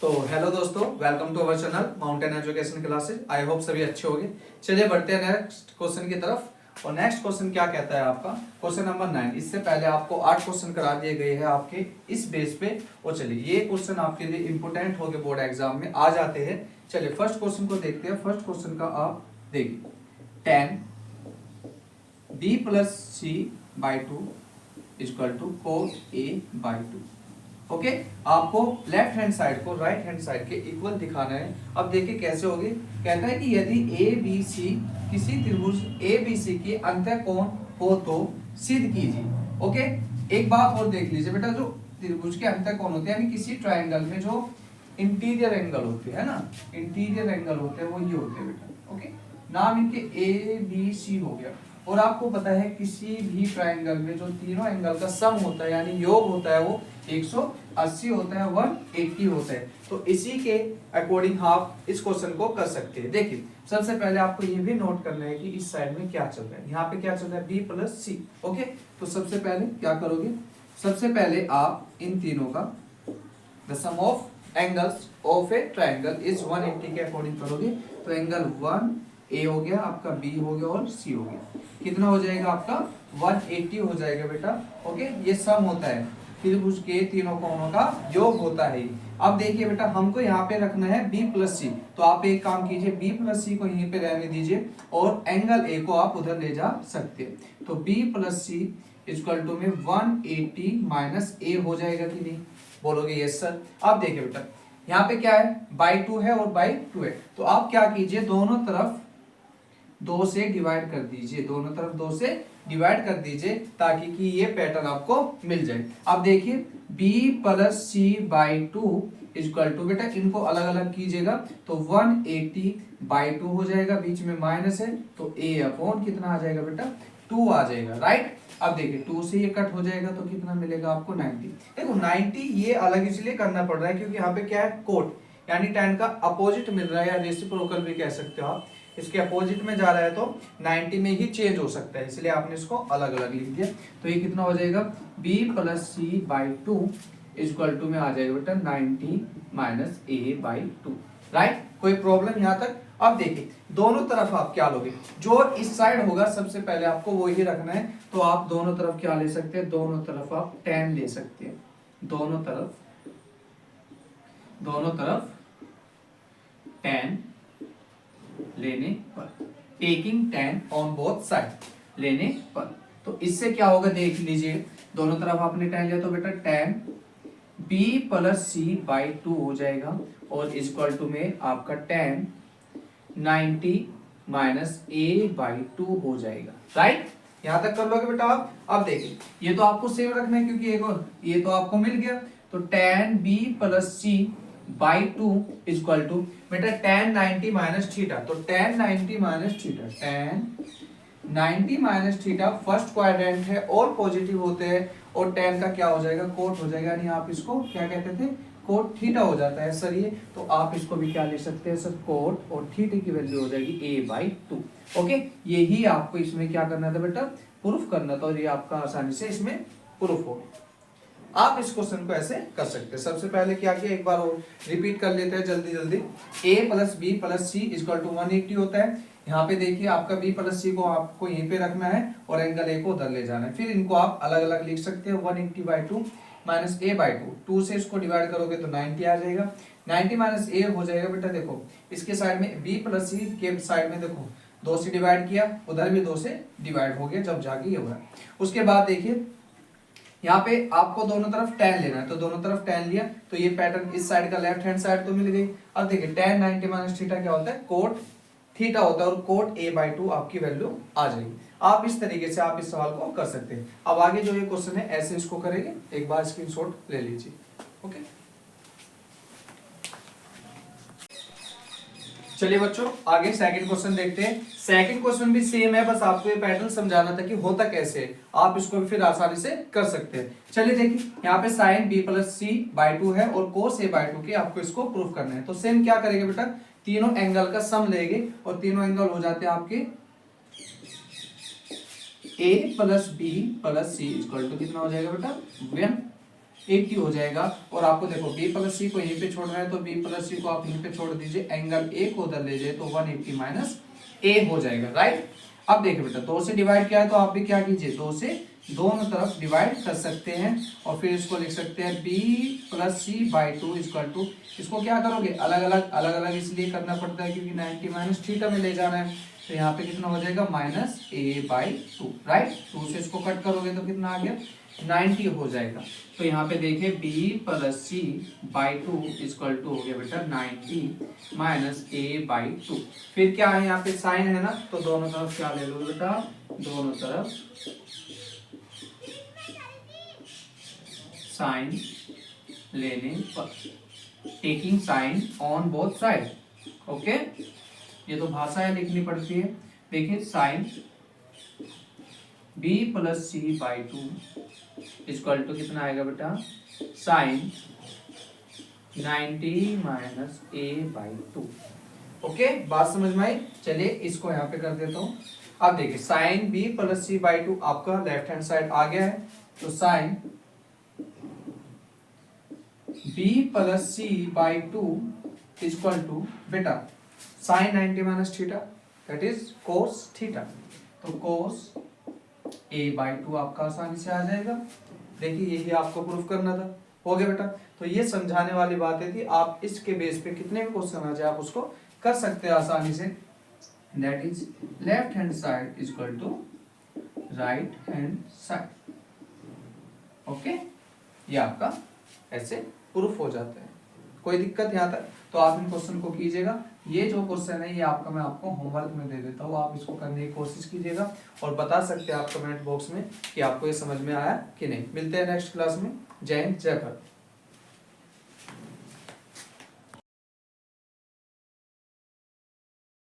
तो हेलो दोस्तों, welcome to our channel mountain education classes. I hope सभी अच्छे होंगे। चलिए बढ़ते हैं नेक्स्ट क्वेश्चन की तरफ। और नेक्स्ट क्वेश्चन क्या कहता है आपका, क्वेश्चन नंबर 9। इससे पहले आपको 8 क्वेश्चन करा दिए गए हैं आपके इस बेस पे। और चलिए ये क्वेश्चन आपके लिए इंपोर्टेंट हो गए, बोर्ड एग्जाम में आ जाते हैं। चलिए फर्स्ट क्वेश्चन को देखते हैं। फर्स्ट क्वेश्चन का आप देखिए, 10 b plus C by 2 equal to cos a by 2। Okay, आपको लेफ्ट हैंड साइड को राइट हैंड साइड के इक्वल दिखाना है। अब देखिए कैसे होगी। कहता है कि यदि ए बी सी किसी त्रिभुज ए बी सी की अंतःकोण हो तो सिद्ध कीजिए। ओके, एक बात और देख लीजिए बेटा, जो त्रिभुज के अंतःकोण होते हैं यानी किसी ट्रायंगल में जो इंटीरियर एंगल होते हैं ना, इंटीरियर एंगल होते हैं वो ये होते हैं बेटा। ओके, नाम इनके ए बी सी हो गया। और आपको पता है किसी भी ट्रायंगल में जो तीनों एंगल का सम होता है यानी योग होता है वो 180 होता है, 180 होता है। तो इसी के अकॉर्डिंग आप इस क्वेश्चन को कर सकते हैं। देखिए सबसे पहले आपको ये भी नोट करना है कि इस साइड में क्या चल रहा है। यहाँ पे क्या चल रहा है, बी प्लस सी। ओके, तो सबसे पहले क्या करोगे, सबसे पहले आप इन तीनों का the sum of angles of a triangle is 180 के अकॉर्डिंग करोगे। तो एंगल 1 ए हो गया आपका, बी हो गया और सी हो गया। कितना हो जाएगा आपका, 180 हो जाएगा बेटा। ओके, ये सम होता है, त्रिभुज के तीनों कोणों का योग होता है। अब देखिए बेटा, हमको यहाँ पे रखना है b प्लस सी। तो आप एक काम कीजिए, b प्लस सी को यहीं पे रहने दीजिए और एंगल a को आप उधर ले जा सकते हैं। तो b plus C equal to में 180 माइनस a हो जाएगा कि नहीं, बोलोगे यस सर। अब देखिए बेटा, यहाँ पे क्या है, बाई 2 है और बाई 2 है। तो आप क्या कीजिए, दोनों तरफ 2 से डिवाइड कर दीजिए, दोनों तरफ 2 से डिवाइड कर दीजिए ताकि कि ये पैटर्न आपको मिल जाए। अब देखिए b plus C by 2 equal to, बेटा इनको अलग अलग कीजिएगा तो 180 बाई 2 हो जाएगा, बीच में माइनस है तो a अपॉन कितना आ जाएगा बेटा, 2 आ जाएगा, राइट। अब देखिए 2 से ये कट हो जाएगा तो कितना मिलेगा आपको, 90। देखो 90 ये अलग इसलिए करना पड़ रहा है क्योंकि यहाँ पे क्या है, कोट यानी tan का अपोजिट मिल रहा है या रेसिप्रोकल भी कह सकते हो आप। इसके अपोजिट में जा रहा है तो 90 में ही चेंज हो सकता है, इसलिए आपने इसको अलग अलग लिख दिया। तो ये कितना हो जाएगा, b plus C by 2 equal to में आ जाएगा बेटा 90 माइनस a बाई 2, राइट। कोई प्रॉब्लम यहाँ तक। अब देखिए दोनों तरफ आप क्या लोगे, जो इस साइड होगा सबसे पहले आपको वो ही रखना है। तो आप दोनों तरफ क्या ले सकते हैं, दोनों तरफ आप tan ले सकते हैं। दोनों तरफ tan लेने पर, taking tan on both side लेने पर, तो इससे क्या होगा देख लीजिए, दोनों तरफ आपने tan लिया तो बेटा tan b plus C by 2 हो जाएगा और इक्वल टू में आपका tan 90 माइनस a बाई 2 हो जाएगा, राइट। यहां तक कर लोगे बेटा आप। अब देखिए ये तो आपको सेम रखना है क्योंकि ये तो आपको मिल गया। तो tan b plus C by 2 equal to बेटा tan 90 माइनस थीटा। तो tan 90 minus theta, tan 90 minus theta first quadrant है और पॉजिटिव होते हैं और tan का क्या हो जाएगा, कोट हो जाएगा, यानी आप इसको क्या कहते थे, कोट थीटा हो जाता है सर ये। तो आप इसको भी क्या ले सकते हैं सर, कोट, और थीटा की वैल्यू हो जाएगी a बाई 2। ओके, यही आपको इसमें क्या करना था बेटा, प्रूफ करना था और ये आपका आसानी से इसमें प्रूफ हो गया। आप इस क्वेश्चन को ऐसे कर सकते हैं। सबसे पहले क्या किया, एक बार और रिपीट कर लेते हैं जल्दी जल्दी। a plus B plus C equal to 180 होता है। यहाँ पे देखिए आपका b प्लस सी को आपको यहीं पे रखना है और एंगल a को उधर ले जाना है। फिर इनको आप अलग अलग लिख सकते हैं, 180 बाई 2 माइनस a बाई 2 से इसको डिवाइड करोगे तो 90 आ जाएगा। 90 माइनस a हो जाएगा बेटा, देखो इसके साइड में b प्लस सी के साइड में देखो 2 से डिवाइड किया, उधर भी 2 से डिवाइड हो गया, जब जाके ये हुआ। उसके बाद देखिए यहाँ पे आपको दोनों तरफ tan लेना है, तो दोनों तरफ tan लिया तो ये पैटर्न इस साइड का लेफ्ट हैंड साइड तो मिल गई। अब देखिए tan 90 माइनस थीटा क्या होता है, कोट थीटा होता है और कोट a बाई 2 आपकी वैल्यू आ जाएगी। आप इस तरीके से आप इस सवाल को कर सकते हैं। अब आगे जो ये क्वेश्चन है ऐसे इसको करेंगे, एक बार स्क्रीनशॉट ले लीजिए। ओके, चलिए बच्चों आगे सेकंड क्वेश्चन देखते हैं। सेकंड क्वेश्चन भी सेम है, बस आपको ये पैटर्न समझाना था कि होता कैसे है। आप इसको भी फिर आसानी से कर सकते हैं। चलिए देखिए यहाँ पे sine b plus C by 2 है और कोस a बाई 2 के आपको इसको प्रूफ करना है। तो सेम क्या करेंगे बेटा, तीनों एंगल का सम लेंगे और तीनों एंगल हो जाते हैं आपके a plus B plus C equal to कितना हो जाएगा बेटा, 1 80 हो जाएगा। और आपको देखो b प्लस सी को यहीं पे छोड़ना है तो b प्लस सी को आप यहीं पे छोड़ दीजिए, एंगल ए को उधर ले जाए तो 180 माइनस ए हो जाएगा, राइट। अब देखिए बेटा 2 से डिवाइड किया है तो आप भी क्या कीजिए, 2 से दोनों तरफ डिवाइड कर सकते हैं और फिर इसको लिख सकते हैं b plus C by two equal to, इसको क्या करोगे अलग अलग इसलिए करना पड़ता है क्योंकि 90 माइनस थीटा में ले जाना है, तो यहाँ पे कितना हो जाएगा minus A by to, right. 2 से इसको कट करोगे तो कितना आ गया 90 हो जाएगा। तो यहाँ पे देखिए b plus C by two equal to हो गया बेटा 90 माइनस ए बाई टू। फिर क्या है यहाँ पे साइन है ना, तो दोनों तरफ क्या ले लो बेटा, दोनों तरफ साइन लेने पर, taking sine on both side, okay. ये तो भाषा है लिखनी पड़ती है। देखिए sine b plus C by two equal to कितना आएगा बेटा, sine 90 minus A by two, okay. बात समझ में आई। चलिए इसको यहाँ पे कर देता हूँ। अब देखिए sine b plus C by two आपका लेफ्ट हैंड साइड आ गया है, तो sine b plus C by two equal to बेटा sine 90 minus theta that is cos theta, तो कोस a बाई टू आपका आसानी से आ जाएगा। देखिए यही आपको प्रूफ करना था, हो गया बेटा। तो ये समझाने वाली बातें थी, आप इसके बेस पे कितने भी क्वेश्चन आ जाए आप उसको कर सकते हैं आसानी से। That is left hand side equal to right hand side, okay. ये आपका ऐसे प्रूफ हो जाता है। कोई दिक्कत यहाँ तक, तो आप इन क्वेश्चन को कीजिएगा। ये जो क्वेश्चन है ये आपका मैं आपको होमवर्क में दे देता हूँ, आप इसको करने की कोशिश कीजिएगा और बता सकते हैं आप कमेंट बॉक्स में कि आपको ये समझ में आया कि नहीं। मिलते हैं नेक्स्ट क्लास में। जय हिंद जय भारत।